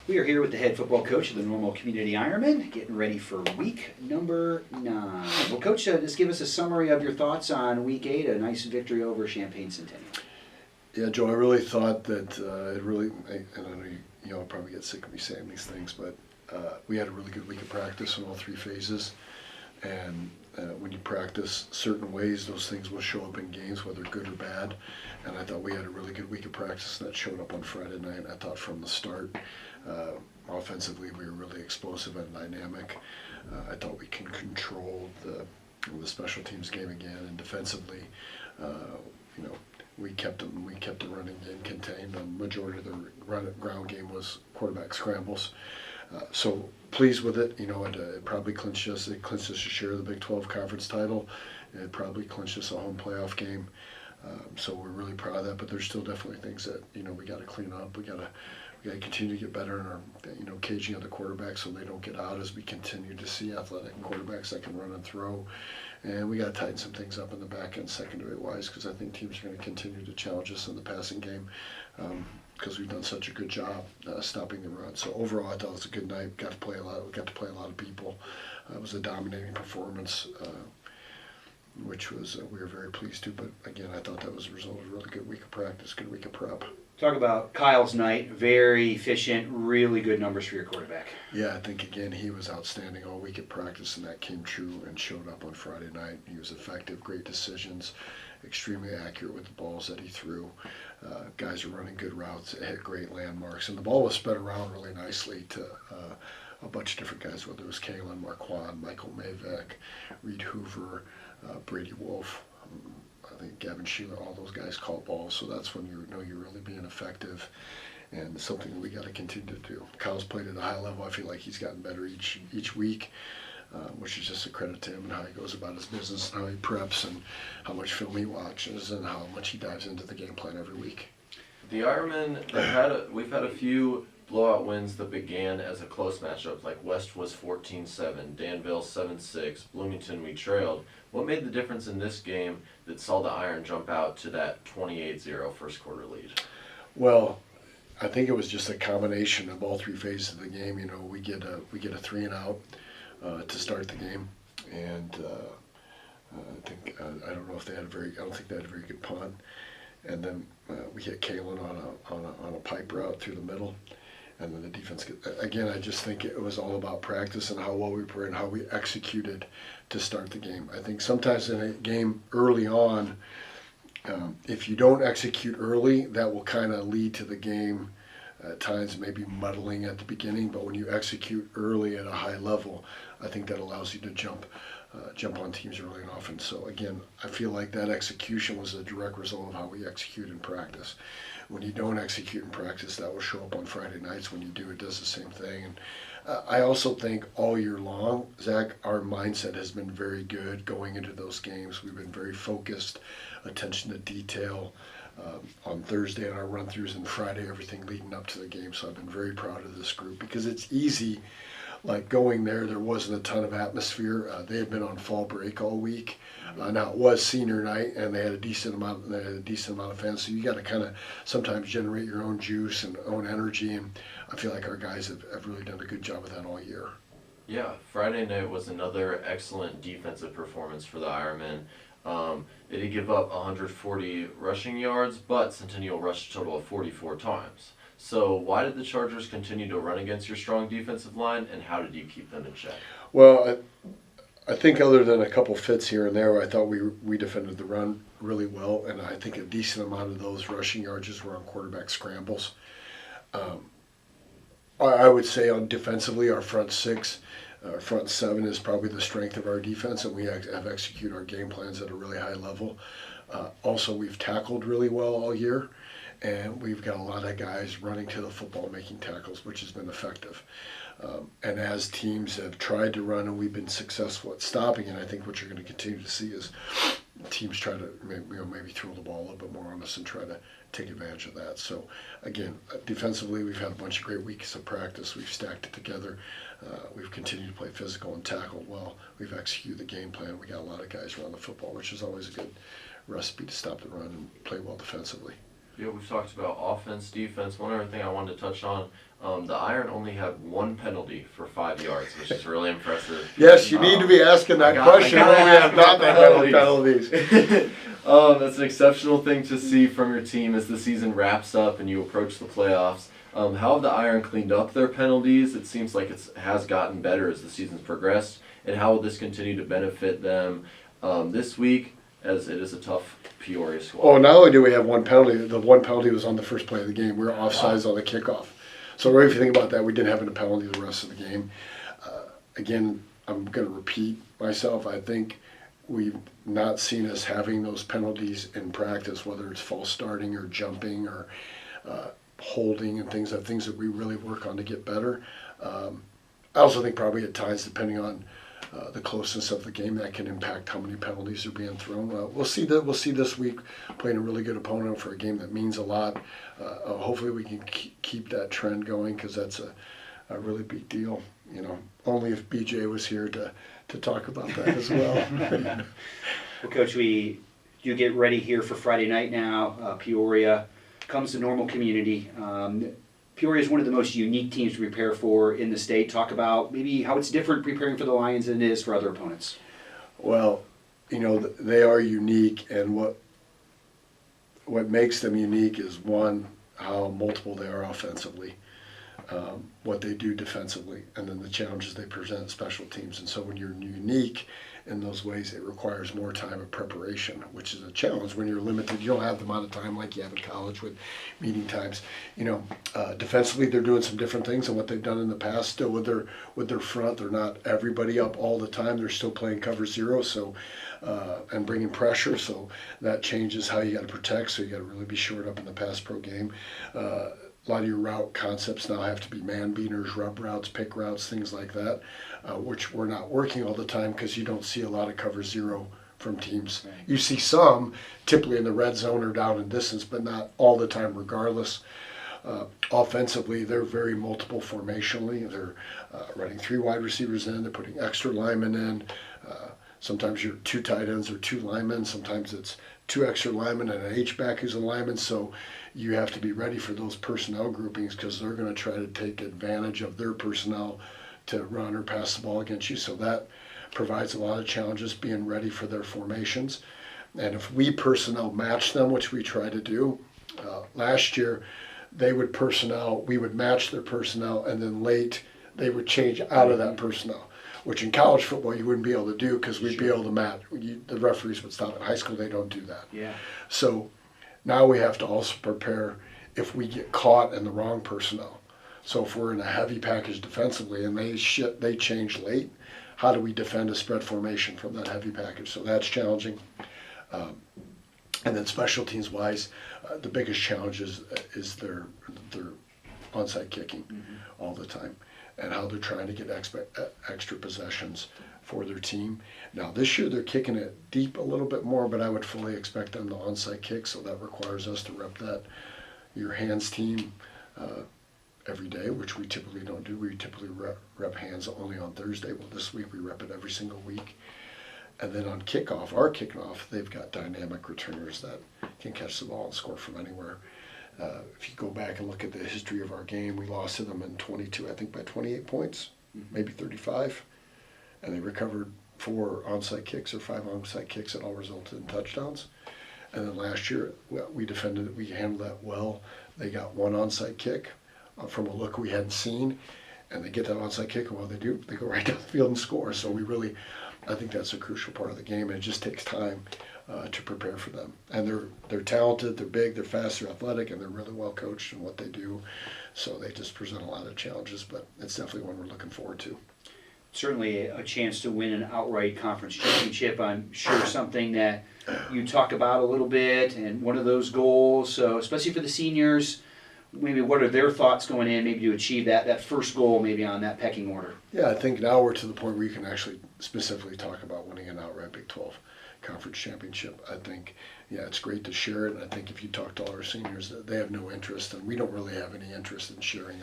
We are here with the head football coach of the Normal Community Ironmen, getting ready for week number 9. Well, Coach, just give us a summary of your thoughts on week 8, a nice victory over Champaign Centennial. Yeah, Joe, I really thought that and I know you'll probably get sick of me saying these things, but we had a really good week of practice in all 3 phases. And when you practice certain ways, those things will show up in games, whether good or bad. And I thought we had a really good week of practice, and that showed up on Friday night. I thought from the start, offensively, we were really explosive and dynamic. I thought we can control the special teams game again, and defensively, we kept the running game contained. The majority of the ground game was quarterback scrambles. So pleased with it. It probably clinched us. It clinched us a share of the Big 12 conference title. It probably clinched us a home playoff game. So we're really proud of that. But there's still definitely things that we got to clean up. We got to continue to get better in our caging of the quarterbacks so they don't get out as we continue to see athletic quarterbacks that can run and throw. And we got to tighten some things up in the back end secondary-wise, because I think teams are going to continue to challenge us in the passing game, because we've done such a good job stopping the run. So overall, I thought it was a good night. We got to play a lot of people. It was a dominating performance, which was we were very pleased to. But again, I thought that was a result of a really good week of practice, good week of prep. Talk about Kyle's night. Very efficient, really good numbers for your quarterback. Yeah, I think, again, he was outstanding all week at practice, and that came true and showed up on Friday night. He was effective, great decisions, extremely accurate with the balls that he threw. Guys are running good routes, hit great landmarks, and the ball was spread around really nicely to a bunch of different guys, whether it was Kalen, Marquand, Michael Mavek, Reed Hoover, Brady Wolf. I think Gavin Sheeler, all those guys caught balls, so that's when you know you're really being effective, and something that we got to continue to do. Kyle's played at a high level. I feel like he's gotten better each week, which is just a credit to him and how he goes about his business and how he preps and how much film he watches and how much he dives into the game plan every week. The Ironmen, we've had a few blowout wins that began as a close matchup, like West was 14-7, Danville 7-6, Bloomington we trailed. What made the difference in this game that saw the Iron jump out to that 28-0 first quarter lead? Well, I think it was just a combination of all 3 phases of the game. We get a 3-and-out to start the game, and I don't think they had a very good punt, and then we hit Kalen on a pipe route through the middle. And then the defense, again, I just think it was all about practice and how well we were and how we executed to start the game. I think sometimes in a game early on, if you don't execute early, that will kind of lead to the game at times maybe muddling at the beginning. But when you execute early at a high level, I think that allows you to jump on teams early and often. So again, I feel like that execution was a direct result of how we execute in practice. When you don't execute in practice, that will show up on Friday nights. When you do, it does the same thing. And I also think all year long, Zach, our mindset has been very good going into those games. We've been very focused, attention to detail. On Thursday on our run-throughs and Friday, everything leading up to the game. So I've been very proud of this group because it's easy. Like going there wasn't a ton of atmosphere. They had been on fall break all week. Now it was senior night, and they had a decent amount of fans. So you got to kind of sometimes generate your own juice and own energy. And I feel like our guys have really done a good job with that all year. Yeah, Friday night was another excellent defensive performance for the Ironmen. They did give up 140 rushing yards, but Centennial rushed a total of 44 times. So why did the Chargers continue to run against your strong defensive line, and how did you keep them in check? Well, I think other than a couple fits here and there, I thought we defended the run really well, and I think a decent amount of those rushing yards were on quarterback scrambles. I would say on defensively, our front 6, our front 7 is probably the strength of our defense, and we have executed our game plans at a really high level. Also, we've tackled really well all year. And we've got a lot of guys running to the football, making tackles, which has been effective. And as teams have tried to run and we've been successful at stopping it, I think what you're going to continue to see is teams try to maybe throw the ball a little bit more on us and try to take advantage of that. So again, defensively, we've had a bunch of great weeks of practice. We've stacked it together. We've continued to play physical and tackled well. We've executed the game plan. We got a lot of guys around the football, which is always a good recipe to stop the run and play well defensively. Yeah, we've talked about offense, defense. One other thing I wanted to touch on, the Iron only had 1 penalty for 5 yards, which is really impressive. Yes, you need to be asking that question when we have not that many penalties. That's an exceptional thing to see from your team as the season wraps up and you approach the playoffs. How have the Iron cleaned up their penalties? It seems like it has gotten better as the season's progressed. And how will this continue to benefit them this week, as it is a tough Peoria squad? Oh, not only do we have 1 penalty, the 1 penalty was on the first play of the game. We were offsides on the kickoff. So if you think about that, we didn't have a penalty the rest of the game. Again, I'm going to repeat myself. I think we've not seen us having those penalties in practice, whether it's false starting or jumping or holding and things that we really work on to get better. I also think probably at times, depending on the closeness of the game, that can impact how many penalties are being thrown. We'll see this week playing a really good opponent for a game that means a lot. Hopefully we can keep that trend going, because that's a really big deal. You know, only if BJ was here to talk about that as well. Well, Coach, you get ready here for Friday night now. Peoria comes to Normal Community. Peoria is one of the most unique teams to prepare for in the state. Talk about maybe how it's different preparing for the Lions than it is for other opponents. Well, you know, they are unique, and what makes them unique is, one, how multiple they are offensively, what they do defensively, and then the challenges they present special teams. And so when you're unique in those ways, it requires more time of preparation, which is a challenge when you're limited. You don't have the amount of time like you have in college with meeting times. You know, defensively, they're doing some different things than what they've done in the past. Still with their front, they're not everybody up all the time. They're still playing cover zero, so and bringing pressure. So that changes how you got to protect. So you got to really be shored up in the pass pro game. A lot of your route concepts now have to be man beaters, rub routes, pick routes, things like that, which we're not working all the time because you don't see a lot of cover zero from teams. Right. You see some, typically in the red zone or down in distance, but not all the time regardless. Offensively, they're very multiple formationally. They're running 3 wide receivers in, they're putting extra linemen in. Sometimes you're 2 tight ends or 2 linemen. Sometimes it's 2 extra linemen and an H-back who's a lineman. So you have to be ready for those personnel groupings, because they're going to try to take advantage of their personnel to run or pass the ball against you. So that provides a lot of challenges, being ready for their formations. And if we personnel match them, which we try to do, last year we would match their personnel, and then late they would change out of that personnel, which in college football you wouldn't be able to do, because we'd be able to match. The referees would stop. In high school, they don't do that. Yeah. So now we have to also prepare if we get caught in the wrong personnel. So if we're in a heavy package defensively and they change late, how do we defend a spread formation from that heavy package? So that's challenging. And then special teams wise, the biggest challenge is their onside kicking all the time, and how they're trying to get extra possessions for their team. Now this year they're kicking it deep a little bit more, but I would fully expect them to onside kick, so that requires us to rep your hands team every day, which we typically don't do. We typically rep hands only on Thursday. Well, this week we rep it every single week. And then on our kickoff, they've got dynamic returners that can catch the ball and score from anywhere. If you go back and look at the history of our game, we lost to them in 22, I think by 28 points, maybe 35. And they recovered 4 onside kicks or 5 onside kicks that all resulted in touchdowns. And then last year, we defended it, we handled that well. They got 1 onside kick from a look we hadn't seen, and they get that onside kick, and what they do, they go right down the field and score. So I think that's a crucial part of the game, and it just takes time to prepare for them. And they're talented, they're big, they're fast, they're athletic, and they're really well coached in what they do. So they just present a lot of challenges, but it's definitely one we're looking forward to. Certainly a chance to win an outright conference championship. I'm sure something that you talk about a little bit, and one of those goals, so especially for the seniors, maybe what are their thoughts going in, maybe to achieve that first goal, maybe on that pecking order? Yeah, I think now we're to the point where you can actually specifically talk about winning an outright Big 12 conference championship. I think, it's great to share it, and I think if you talk to all our seniors, they have no interest, and we don't really have any interest in sharing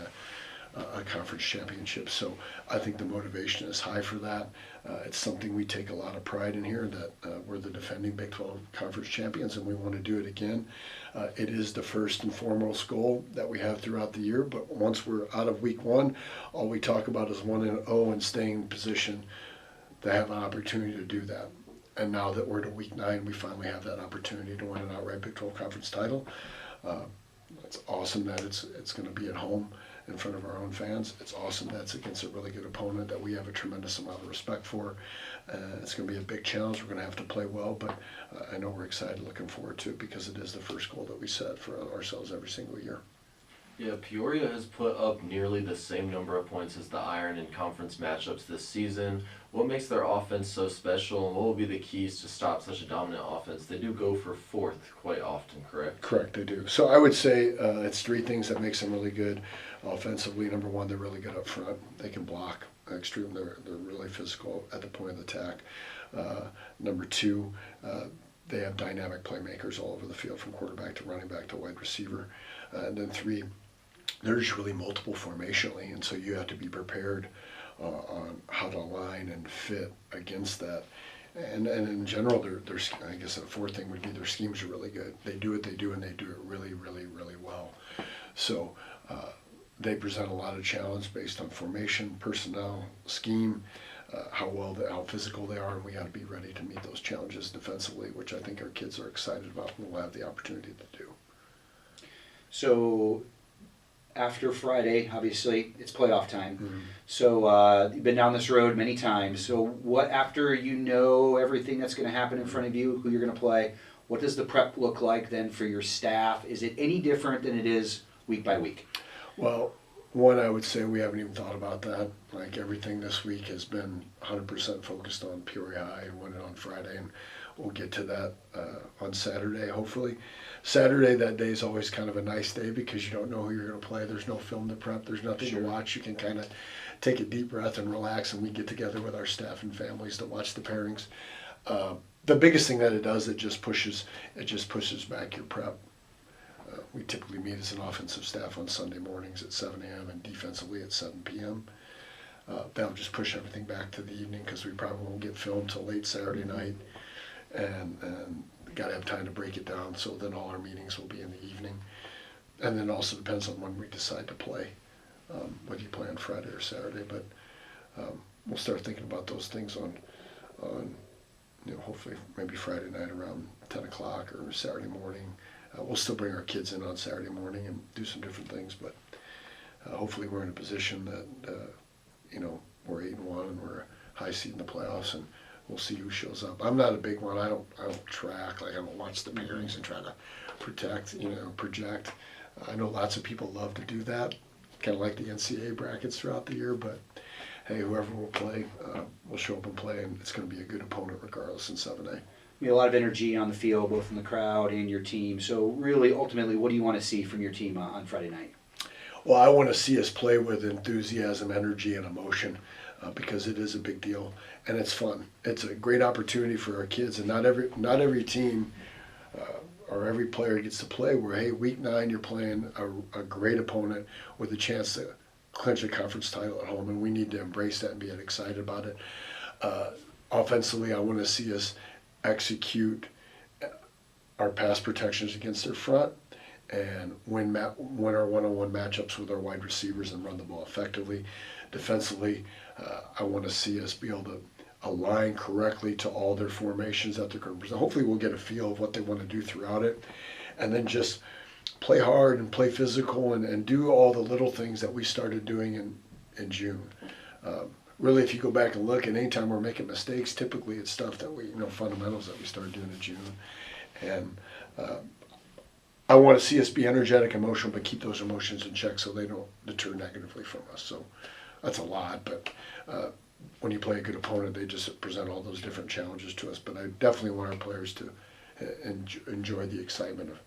a conference championship. So I think the motivation is high for that. It's something we take a lot of pride in here, that we're the defending Big 12 conference champions and we want to do it again. It is the first and foremost goal that we have throughout the year, but once we're out of week 1, all we talk about is 1-0 and staying in position to have an opportunity to do that. And now that we're to week 9, we finally have that opportunity to win an outright Big 12 conference title. It's awesome that it's going to be at home in front of our own fans. It's awesome that it's against a really good opponent that we have a tremendous amount of respect for. It's going to be a big challenge. We're going to have to play well, but I know we're excited, looking forward to it, because it is the first goal that we set for ourselves every single year. Yeah, Peoria has put up nearly the same number of points as the Iron in conference matchups this season. What makes their offense so special, and what will be the keys to stop such a dominant offense? They do go for 4th quite often, correct? Correct, they do. So I would say it's 3 things that makes them really good offensively. Number 1, they're really good up front. They can block extremely. They're really physical at the point of attack. Number 2, they have dynamic playmakers all over the field, from quarterback to running back to wide receiver. And then 3, they're just really multiple formationally, and so you have to be prepared on how to align and fit against that. And in general, their I guess the 4th thing would be their schemes are really good. They do what they do, and they do it really, really, really well. So they present a lot of challenge based on formation, personnel, scheme, how physical they are, and we got to be ready to meet those challenges defensively, which I think our kids are excited about and will have the opportunity to do. So after Friday, obviously, it's playoff time. Mm-hmm. So you've been down this road many times. So what, after you know everything that's going to happen in front of you, who you're going to play, what does the prep look like then for your staff? Is it any different than it is week by week? Well, one, I would say we haven't even thought about that. Like, everything this week has been 100% focused on Peoria High and winning on Friday, and we'll get to that on Saturday, hopefully. Saturday, that day is always kind of a nice day because you don't know who you're going to play. There's no film to prep. There's nothing to watch. You can kind of take a deep breath and relax, and we get together with our staff and families to watch the pairings. The biggest thing that it does, it just pushes back your prep. We typically meet as an offensive staff on Sunday mornings at 7 a.m. and defensively at 7 p.m. That'll just push everything back to the evening because we probably won't get filmed till late Saturday night, and got to have time to break it down. So then all our meetings will be in the evening, and then also depends on when we decide to play, whether you play on Friday or Saturday. But we'll start thinking about those things on hopefully maybe Friday night around 10 o'clock or Saturday morning. We'll still bring our kids in on Saturday morning and do some different things, but hopefully we're in a position that we're 8-1 and we're a high seed in the playoffs, and we'll see who shows up. I'm not a big one. I don't track. Like, I don't watch the pairings and try to project. I know lots of people love to do that, kind of like the NCAA brackets throughout the year. But hey, whoever will play, will show up and play, and it's going to be a good opponent regardless in 7A. A lot of energy on the field, both in the crowd and your team. So really, ultimately, what do you want to see from your team on Friday night? Well, I want to see us play with enthusiasm, energy, and emotion, because it is a big deal and it's fun. It's a great opportunity for our kids, and not every team or every player gets to play where, hey, week 9 you're playing a great opponent with a chance to clinch a conference title at home, and we need to embrace that and be excited about it. Offensively, I want to see us execute our pass protections against their front and win our one-on-one matchups with our wide receivers and run the ball effectively. Defensively, I want to see us be able to align correctly to all their formations that they're going to present. Hopefully we'll get a feel of what they want to do throughout it, and then just play hard and play physical and do all the little things that we started doing in June. Really, if you go back and look, and anytime we're making mistakes, typically it's stuff that fundamentals that we started doing in June. And I want to see us be energetic, emotional, but keep those emotions in check so they don't deter negatively from us. So that's a lot, but when you play a good opponent, they just present all those different challenges to us. But I definitely want our players to enjoy the excitement of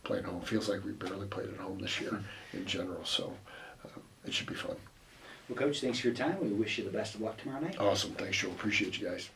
playing home. Feels like we barely played at home this year in general, so it should be fun. Well, Coach, thanks for your time. We wish you the best of luck tomorrow night. Awesome. Thanks, Joe. Appreciate you guys.